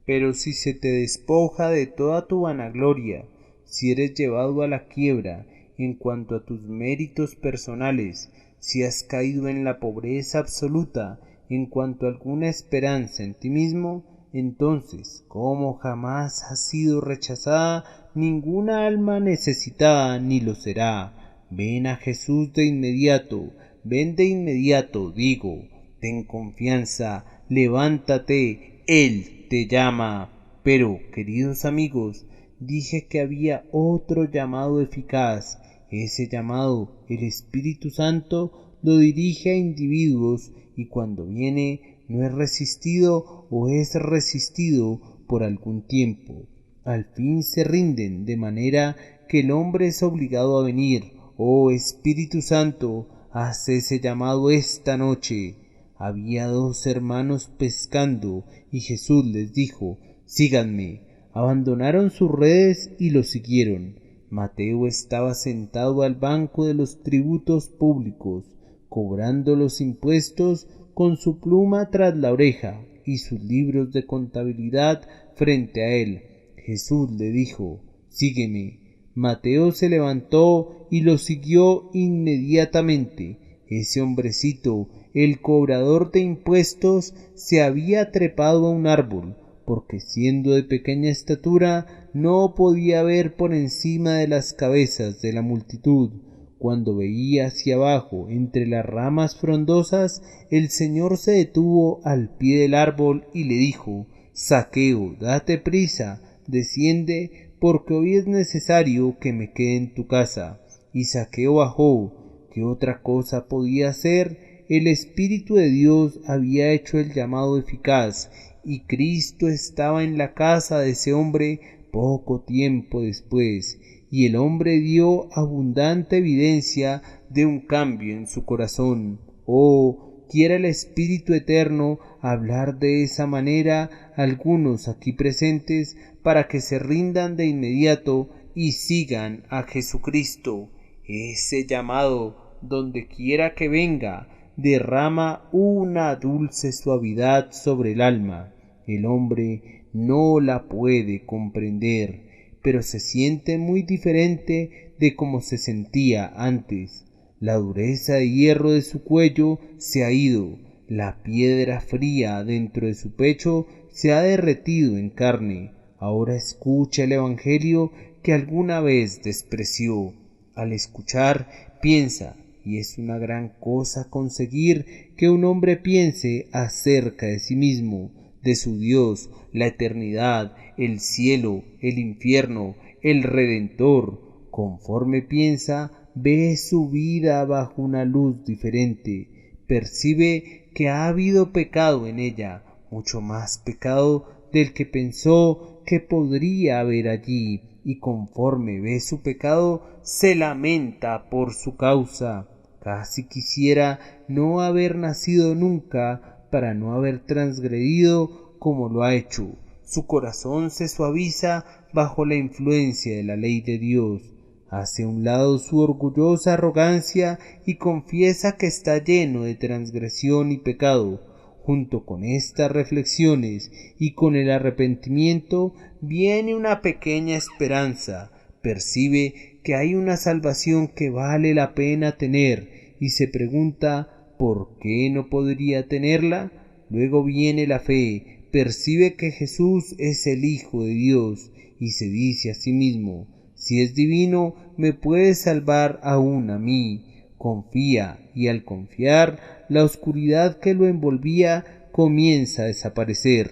Pero si se te despoja de toda tu vanagloria, si eres llevado a la quiebra en cuanto a tus méritos personales, si has caído en la pobreza absoluta en cuanto a alguna esperanza en ti mismo, entonces, como jamás has sido rechazada ninguna alma necesitada ni lo será, ven a Jesús de inmediato, ven de inmediato, digo, ten confianza, levántate, Él te llama. Pero, queridos amigos, dije que había otro llamado eficaz. Ese llamado, el Espíritu Santo, lo dirige a individuos y cuando viene no es resistido o es resistido por algún tiempo. Al fin se rinden, de manera que el hombre es obligado a venir. Oh Espíritu Santo, haz ese llamado esta noche. Había 2 hermanos pescando y Jesús les dijo, síganme. Abandonaron sus redes y lo siguieron. Mateo estaba sentado al banco de los tributos públicos, cobrando los impuestos con su pluma tras la oreja y sus libros de contabilidad frente a él. Jesús le dijo, sígueme. Mateo se levantó y lo siguió inmediatamente. Ese hombrecito, el cobrador de impuestos, se había trepado a un árbol, porque siendo de pequeña estatura no podía ver por encima de las cabezas de la multitud. Cuando veía hacia abajo entre las ramas frondosas, el Señor se detuvo al pie del árbol y le dijo, Zaqueo, date prisa, desciende, porque hoy es necesario que me quede en tu casa. Y Zaqueo bajó. ¿Qué otra cosa podía hacer? El Espíritu de Dios había hecho el llamado eficaz, y Cristo estaba en la casa de ese hombre poco tiempo después, y el hombre dio abundante evidencia de un cambio en su corazón. Oh, quiera el Espíritu Eterno hablar de esa manera a algunos aquí presentes para que se rindan de inmediato y sigan a Jesucristo. Ese llamado, donde quiera que venga, derrama una dulce suavidad sobre el alma. El hombre no la puede comprender, pero se siente muy diferente de como se sentía antes. La dureza de hierro de su cuello se ha ido, la piedra fría dentro de su pecho se ha derretido en carne. Ahora escucha el Evangelio que alguna vez despreció. Al escuchar, piensa, y es una gran cosa conseguir que un hombre piense acerca de sí mismo, de su Dios, la eternidad, el cielo, el infierno, el Redentor. Conforme piensa, ve su vida bajo una luz diferente, percibe que ha habido pecado en ella, mucho más pecado del que pensó que podría haber allí, y conforme ve su pecado, se lamenta por su causa. Casi quisiera no haber nacido nunca para no haber transgredido como lo ha hecho. Su corazón se suaviza bajo la influencia de la ley de Dios. Hace a un lado su orgullosa arrogancia y confiesa que está lleno de transgresión y pecado. Junto con estas reflexiones y con el arrepentimiento viene una pequeña esperanza. Percibe que hay una salvación que vale la pena tener y se pregunta ¿por qué no podría tenerla? Luego viene la fe, percibe que Jesús es el Hijo de Dios y se dice a sí mismo, si es divino, me puede salvar aún a mí. Confía y al confiar, la oscuridad que lo envolvía comienza a desaparecer.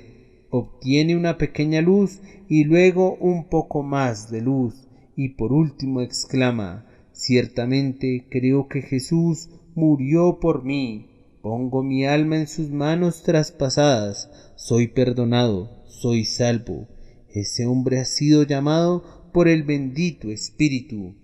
Obtiene una pequeña luz y luego un poco más de luz y por último exclama, ciertamente creo que Jesús murió por mí. pongo mi alma en sus manos traspasadas, soy perdonado, soy salvo. Ese hombre ha sido llamado por el bendito Espíritu.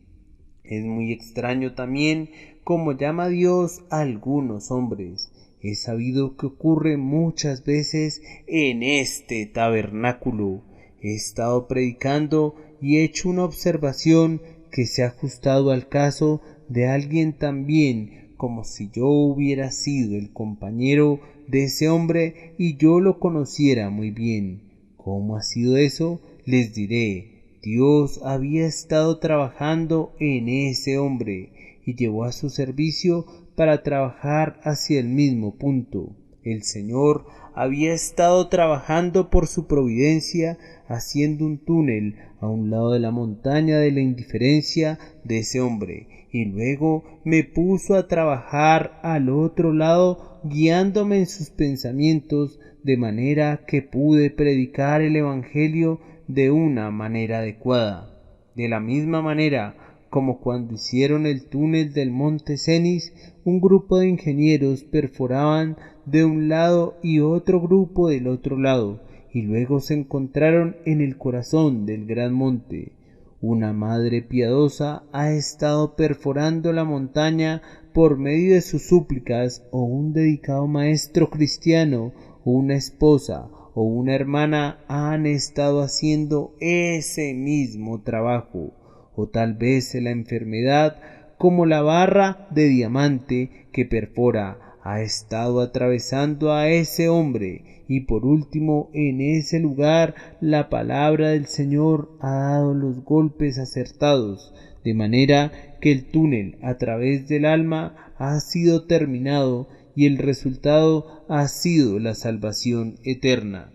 Es muy extraño también cómo llama Dios a algunos hombres. He sabido que ocurre muchas veces en este tabernáculo. He estado predicando y he hecho una observación que se ha ajustado al caso de alguien también, como si yo hubiera sido el compañero de ese hombre y yo lo conociera muy bien. ¿Cómo ha sido eso? Les diré. Dios había estado trabajando en ese hombre y llevó a su servicio para trabajar hacia el mismo punto. El Señor había estado trabajando por su providencia, haciendo un túnel a un lado de la montaña de la indiferencia de ese hombre, y luego me puso a trabajar al otro lado, guiándome en sus pensamientos, de manera que pude predicar el Evangelio de una manera adecuada. De la misma manera como cuando hicieron el túnel del monte Cenis, un grupo de ingenieros perforaban de un lado y otro grupo del otro lado, y luego se encontraron en el corazón del gran monte. Una madre piadosa ha estado perforando la montaña por medio de sus súplicas, o un dedicado maestro cristiano, o una esposa, o una hermana han estado haciendo ese mismo trabajo. O tal vez la enfermedad, como la barra de diamante que perfora, ha estado atravesando a ese hombre, y por último en ese lugar la palabra del Señor ha dado los golpes acertados, de manera que el túnel a través del alma ha sido terminado y el resultado ha sido la salvación eterna.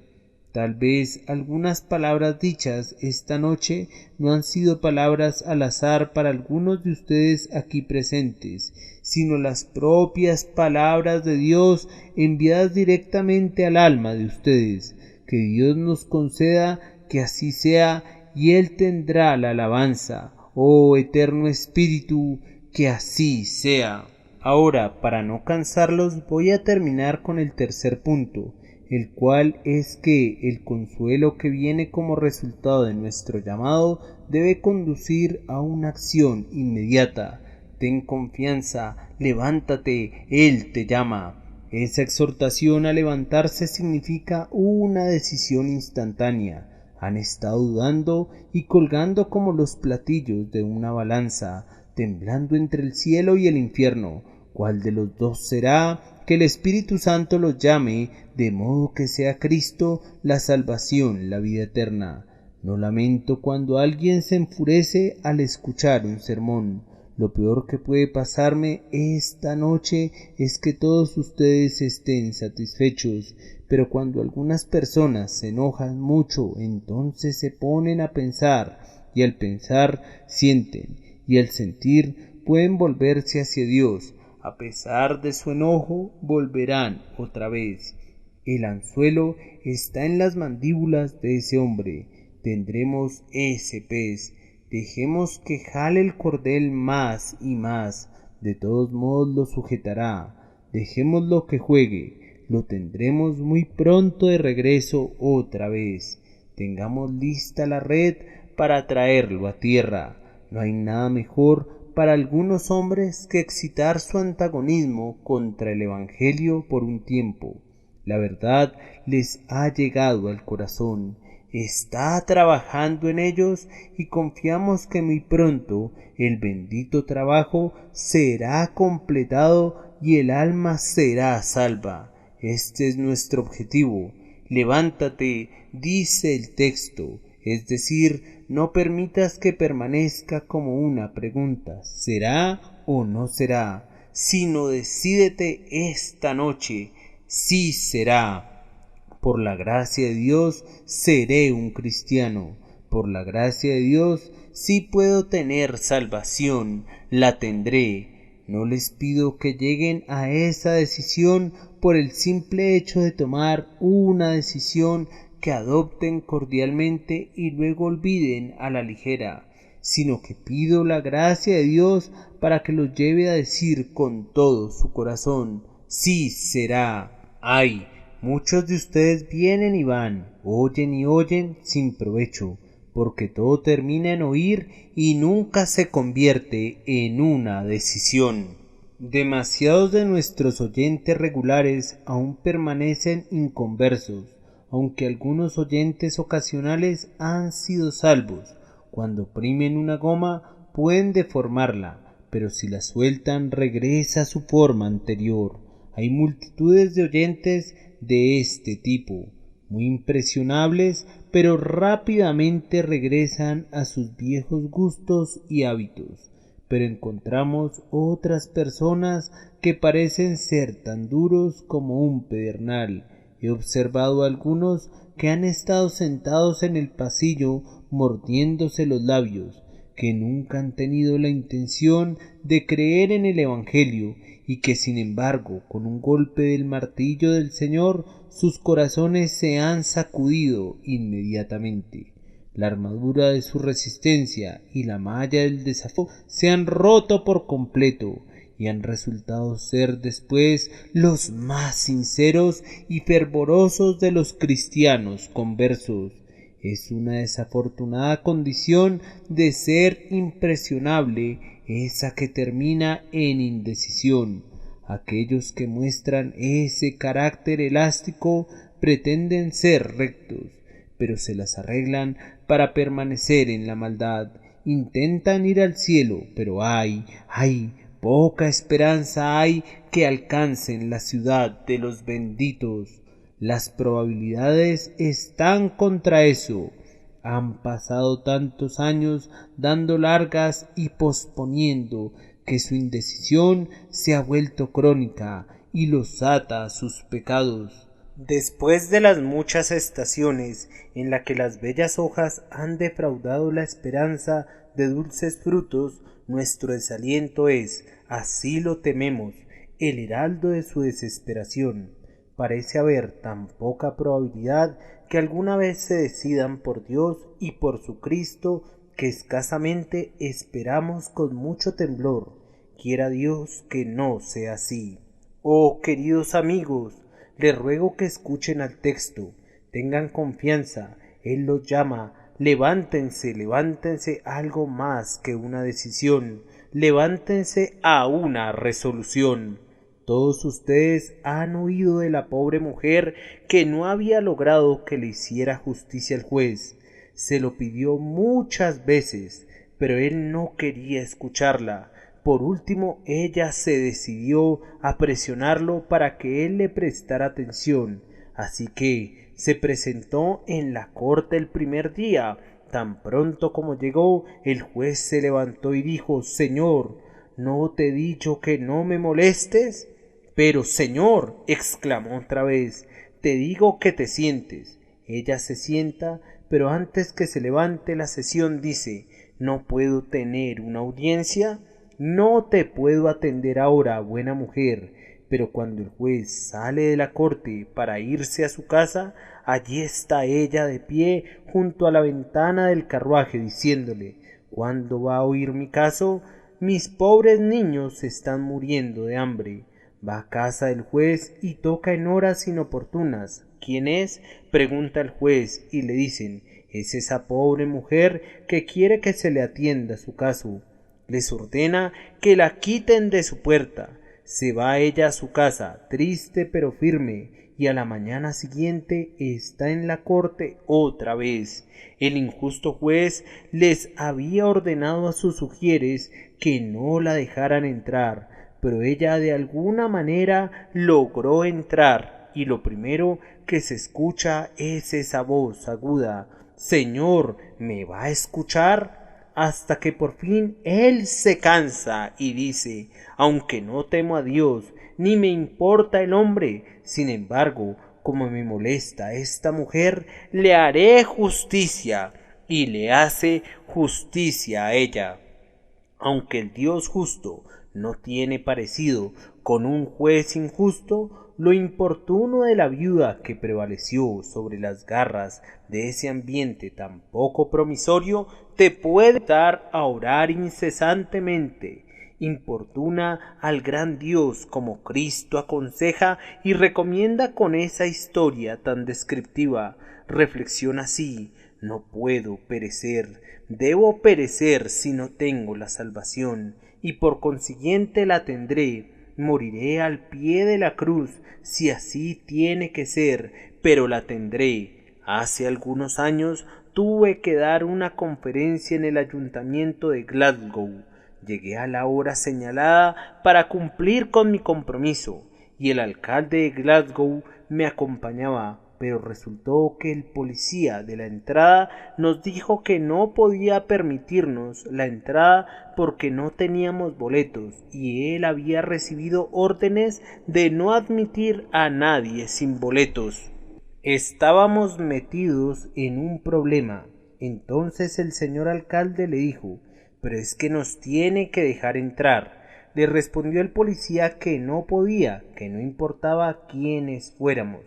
Tal vez algunas palabras dichas esta noche no han sido palabras al azar para algunos de ustedes aquí presentes, sino las propias palabras de Dios enviadas directamente al alma de ustedes. Que Dios nos conceda que así sea, y Él tendrá la alabanza. Oh Eterno Espíritu, que así sea. Ahora, para no cansarlos, voy a terminar con el tercer punto, el cual es que el consuelo que viene como resultado de nuestro llamado debe conducir a una acción inmediata. Ten confianza, levántate, Él te llama. Esa exhortación a levantarse significa una decisión instantánea. Han estado dudando y colgando como los platillos de una balanza, temblando entre el cielo y el infierno. ¿Cuál de los dos será? Que el Espíritu Santo los llame, de modo que sea Cristo la salvación, la vida eterna. No lamento cuando alguien se enfurece al escuchar un sermón. Lo peor que puede pasarme esta noche es que todos ustedes estén satisfechos, pero cuando algunas personas se enojan mucho, entonces se ponen a pensar, y al pensar sienten, y al sentir pueden volverse hacia Dios. A pesar de su enojo, volverán otra vez. El anzuelo está en las mandíbulas de ese hombre. Tendremos ese pez. Dejemos que jale el cordel más y más. De todos modos lo sujetará. Dejémoslo que juegue. Lo tendremos muy pronto de regreso otra vez. Tengamos lista la red para traerlo a tierra. No hay nada mejor para algunos hombres que excitar su antagonismo contra el Evangelio por un tiempo. La verdad les ha llegado al corazón, está trabajando en ellos y confiamos que muy pronto el bendito trabajo será completado y el alma será salva. Este es nuestro objetivo. Levántate, dice el texto, es decir, no permitas que permanezca como una pregunta, ¿será o no será? Sino decídete esta noche, sí será. Por la gracia de Dios seré un cristiano. Por la gracia de Dios sí puedo tener salvación, la tendré. No les pido que lleguen a esa decisión por el simple hecho de tomar una decisión que adopten cordialmente y luego olviden a la ligera, sino que pido la gracia de Dios para que los lleve a decir con todo su corazón, Sí, será. Ay, muchos de ustedes vienen y van, oyen y oyen sin provecho, porque todo termina en oír y nunca se convierte en una decisión. Demasiados de nuestros oyentes regulares aún permanecen inconversos, aunque algunos oyentes ocasionales han sido salvos. Cuando oprimen una goma pueden deformarla, pero si la sueltan regresa a su forma anterior. Hay multitudes de oyentes de este tipo, muy impresionables, pero rápidamente regresan a sus viejos gustos y hábitos. Pero encontramos otras personas que parecen ser tan duros como un pedernal. He observado a algunos que han estado sentados en el pasillo mordiéndose los labios, que nunca han tenido la intención de creer en el Evangelio y que sin embargo con un golpe del martillo del Señor sus corazones se han sacudido inmediatamente. La armadura de su resistencia y la malla del desafío se han roto por completo y han resultado ser después los más sinceros y fervorosos de los cristianos conversos. Es una desafortunada condición de ser impresionable esa que termina en indecisión. Aquellos que muestran ese carácter elástico pretenden ser rectos, pero se las arreglan para permanecer en la maldad. Intentan ir al cielo, pero ay, poca esperanza hay que alcancen la ciudad de los benditos. Las probabilidades están contra eso. Han pasado tantos años dando largas y posponiendo que su indecisión se ha vuelto crónica y los ata a sus pecados. Después de las muchas estaciones en las que las bellas hojas han defraudado la esperanza de dulces frutos, nuestro desaliento es, así lo tememos, el heraldo de su desesperación. Parece haber tan poca probabilidad que alguna vez se decidan por Dios y por su Cristo que escasamente esperamos con mucho temblor. Quiera Dios que no sea así. Oh, queridos amigos, les ruego que escuchen al texto, tengan confianza, Él los llama, levántense, algo más que una decisión, levántense a una resolución. Todos ustedes han oído de la pobre mujer que no había logrado que le hiciera justicia el juez. Se lo pidió muchas veces, pero él no quería escucharla. Por último, ella se decidió a presionarlo para que él le prestara atención. Así que se presentó en la corte el primer día. Tan pronto como llegó, el juez se levantó y dijo: «Señor, ¿no te he dicho que no me molestes?» «Pero, señor», exclamó otra vez, «te digo que te sientes». Ella se sienta, pero antes que se levante la sesión dice: «¿No puedo tener una audiencia?» «No te puedo atender ahora, buena mujer». Pero cuando el juez sale de la corte para irse a su casa, allí está ella de pie junto a la ventana del carruaje diciéndole: «¿Cuándo va a oír mi caso? Mis pobres niños se están muriendo de hambre». Va a casa del juez y toca en horas inoportunas. «¿Quién es?», pregunta el juez, y le dicen: «Es esa pobre mujer que quiere que se le atienda su caso». Les ordena que la quiten de su puerta. Se va ella a su casa, triste pero firme, y a la mañana siguiente está en la corte otra vez. El injusto juez les había ordenado a sus sugieres que no la dejaran entrar, pero ella de alguna manera logró entrar, y lo primero que se escucha es esa voz aguda: «Señor, ¿me va a escuchar?», hasta que por fin él se cansa y dice: «Aunque no temo a Dios, ni me importa el hombre, sin embargo, como me molesta esta mujer, le haré justicia», y le hace justicia a ella. Aunque el Dios justo no tiene parecido con un juez injusto, lo importuno de la viuda que prevaleció sobre las garras de ese ambiente tan poco promisorio te puede dar a orar incesantemente, importuna al gran Dios como Cristo aconseja y recomienda con esa historia tan descriptiva. Reflexiona así: no puedo perecer, debo perecer si no tengo la salvación, y por consiguiente la tendré. Moriré al pie de la cruz, si así tiene que ser, pero la tendré. Hace algunos años tuve que dar una conferencia en el ayuntamiento de Glasgow. Llegué a la hora señalada para cumplir con mi compromiso, y el alcalde de Glasgow me acompañaba, pero resultó que el policía de la entrada nos dijo que no podía permitirnos la entrada porque no teníamos boletos, y él había recibido órdenes de no admitir a nadie sin boletos. Estábamos metidos en un problema. Entonces el señor alcalde le dijo: pero es que nos tiene que dejar entrar. Le respondió el policía que no podía, que no importaba quiénes fuéramos.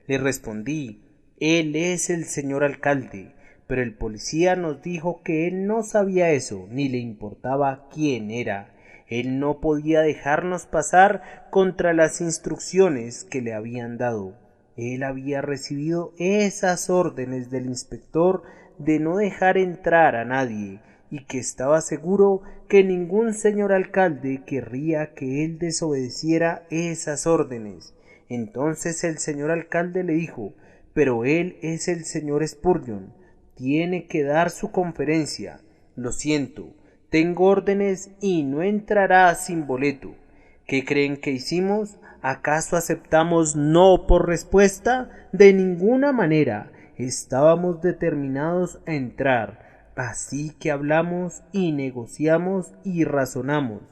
Le respondí: él es el señor alcalde. Pero el policía nos dijo que él no sabía eso, ni le importaba quién era. Él no podía dejarnos pasar contra las instrucciones que le habían dado. Él había recibido esas órdenes del inspector de no dejar entrar a nadie, y que estaba seguro que ningún señor alcalde querría que él desobedeciera esas órdenes. Entonces el señor alcalde le dijo: pero él es el señor Spurgeon, tiene que dar su conferencia. Lo siento, tengo órdenes y no entrará sin boleto. ¿Qué creen que hicimos? ¿Acaso aceptamos no por respuesta? De ninguna manera. Estábamos determinados a entrar. Así que hablamos y negociamos y razonamos,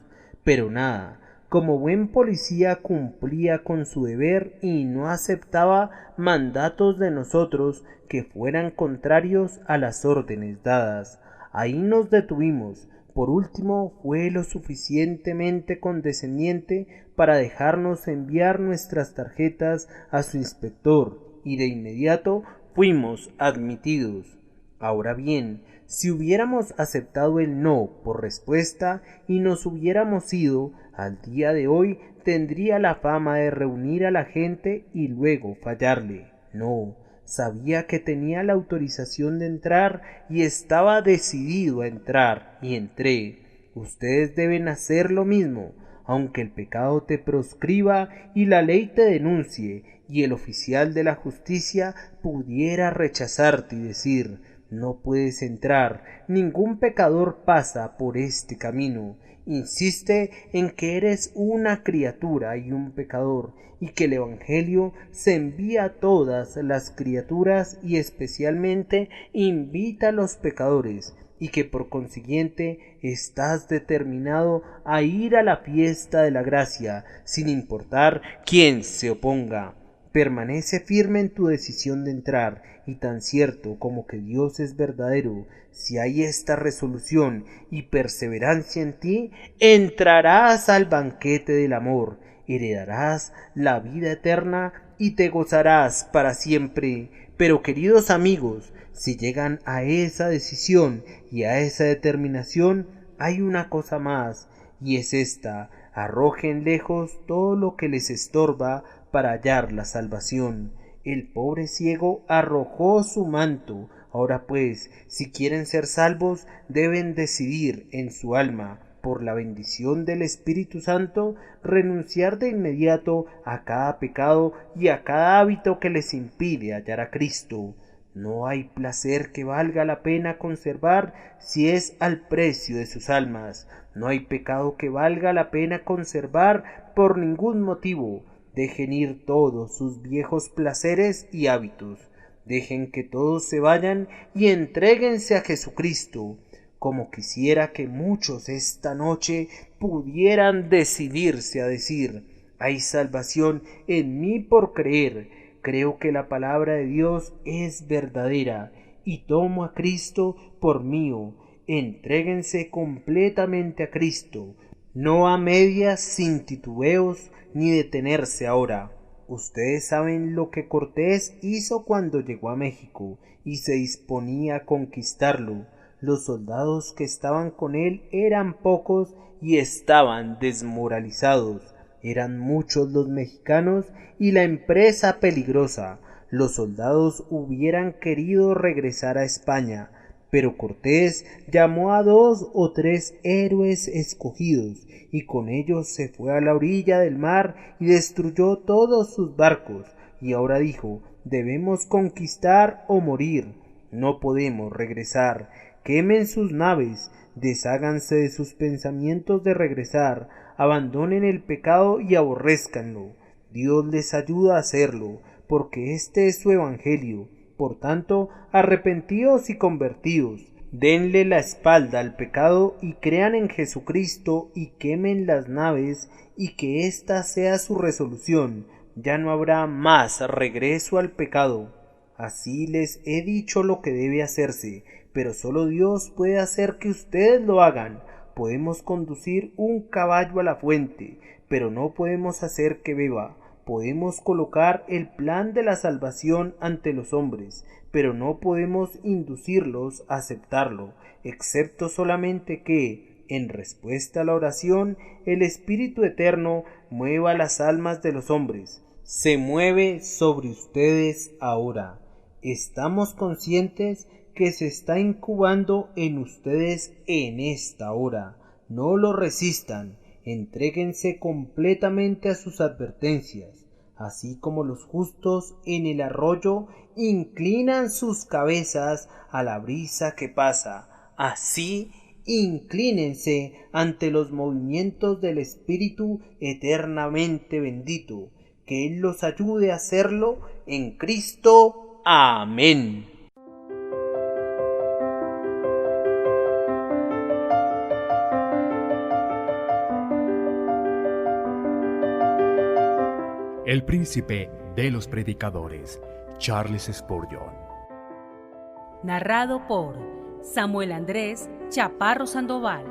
pero nada. Como buen policía cumplía con su deber y no aceptaba mandatos de nosotros que fueran contrarios a las órdenes dadas. Ahí nos detuvimos. Por último, fue lo suficientemente condescendiente para dejarnos enviar nuestras tarjetas a su inspector, y de inmediato fuimos admitidos. Ahora bien, si hubiéramos aceptado el no por respuesta y nos hubiéramos ido, al día de hoy tendría la fama de reunir a la gente y luego fallarle. No, sabía que tenía la autorización de entrar y estaba decidido a entrar, y entré. Ustedes deben hacer lo mismo, aunque el pecado te proscriba y la ley te denuncie, y el oficial de la justicia pudiera rechazarte y decir: no puedes entrar, ningún pecador pasa por este camino. Insiste en que eres una criatura y un pecador, y que el Evangelio se envía a todas las criaturas y especialmente invita a los pecadores, y que por consiguiente estás determinado a ir a la fiesta de la gracia, sin importar quién se oponga. Permanece firme en tu decisión de entrar, y tan cierto como que Dios es verdadero, si hay esta resolución y perseverancia en ti, entrarás al banquete del amor, heredarás la vida eterna y te gozarás para siempre. Pero, queridos amigos, si llegan a esa decisión y a esa determinación, hay una cosa más, y es esta: arrojen lejos todo lo que les estorba para hallar la salvación. El pobre ciego arrojó su manto. Ahora pues, si quieren ser salvos, deben decidir en su alma, por la bendición del Espíritu Santo, renunciar de inmediato a cada pecado y a cada hábito que les impide hallar a Cristo. No hay placer que valga la pena conservar si es al precio de sus almas. No hay pecado que valga la pena conservar por ningún motivo. Dejen ir todos sus viejos placeres y hábitos. Dejen que todos se vayan y entréguense a Jesucristo. Como quisiera que muchos esta noche pudieran decidirse a decir: hay salvación en mí por creer. Creo que la palabra de Dios es verdadera y tomo a Cristo por mío. Entréguense completamente a Cristo, no a medias, sin titubeos ni detenerse ahora. Ustedes saben lo que Cortés hizo cuando llegó a México y se disponía a conquistarlo. Los soldados que estaban con él eran pocos y estaban desmoralizados. Eran muchos los mexicanos y la empresa peligrosa. Los soldados hubieran querido regresar a España, pero Cortés llamó a 2 o 3 héroes escogidos y con ellos se fue a la orilla del mar y destruyó todos sus barcos. Y ahora dijo: debemos conquistar o morir, no podemos regresar. Quemen sus naves, desháganse de sus pensamientos de regresar, abandonen el pecado y aborrézcanlo. Dios les ayuda a hacerlo, porque este es su evangelio. Por tanto, arrepentíos y convertíos, denle la espalda al pecado y crean en Jesucristo y quemen las naves, y que esta sea su resolución. Ya no habrá más regreso al pecado. Así les he dicho lo que debe hacerse, pero solo Dios puede hacer que ustedes lo hagan. Podemos conducir un caballo a la fuente, pero no podemos hacer que beba. Podemos colocar el plan de la salvación ante los hombres, pero no podemos inducirlos a aceptarlo, excepto solamente que, en respuesta a la oración, el Espíritu Eterno mueva las almas de los hombres. Se mueve sobre ustedes ahora. Estamos conscientes que se está incubando en ustedes en esta hora. No lo resistan. Entréguense completamente a sus advertencias, así como los justos en el arroyo inclinan sus cabezas a la brisa que pasa. Así inclínense ante los movimientos del Espíritu eternamente bendito. Que Él los ayude a hacerlo en Cristo. Amén. El príncipe de los predicadores, Charles Spurgeon. Narrado por Samuel Andrés Chaparro Sandoval.